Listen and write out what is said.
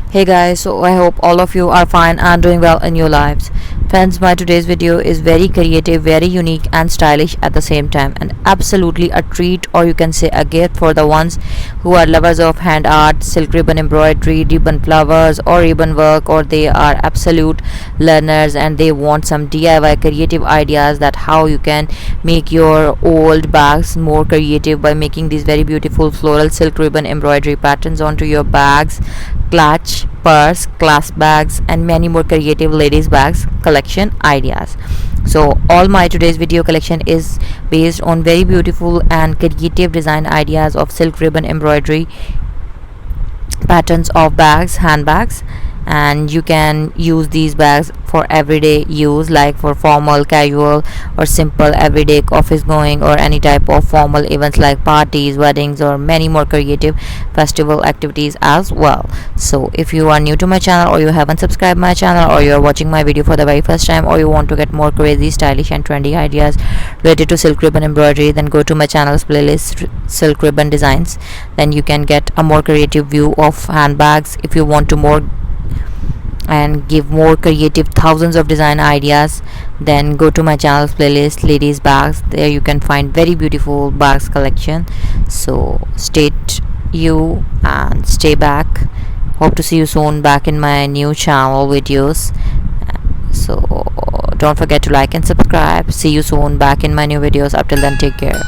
Hey guys, so I hope all of you are fine and doing well in your lives. Friends, my today's video is very creative, very unique and stylish at the same time, and absolutely a treat, or you can say a gift for the ones who are lovers of hand art, silk ribbon embroidery, ribbon flowers or ribbon work, or they are absolute learners and they want some DIY creative ideas that how you can make your old bags more creative by making these very beautiful floral silk ribbon embroidery patterns onto your bags, clutch, purse, clasp bags, and many more creative ladies bags collection ideas. So all my today's video collection is based on very beautiful and creative design ideas of silk ribbon embroidery patterns of bags, handbags, and you can use these bags for everyday use, like for formal, casual, or simple everyday office going, or any type of formal events like parties, weddings, or many more creative festival activities as well. So if you are new to my channel, or you haven't subscribed my channel, or you are watching my video for the very first time, or you want to get more crazy, stylish and trendy ideas related to silk ribbon embroidery, then go to my channel's playlist silk ribbon designs. Then you can get a more creative view of handbags. If you want to more and give more creative thousands of design ideas, then go to my channel's playlist ladies bags. There you can find very beautiful bags collection. So stay you and stay back. Hope to see you soon back in my new channel videos. So don't forget to like and subscribe. See you soon back in my new videos. Up till then, take care.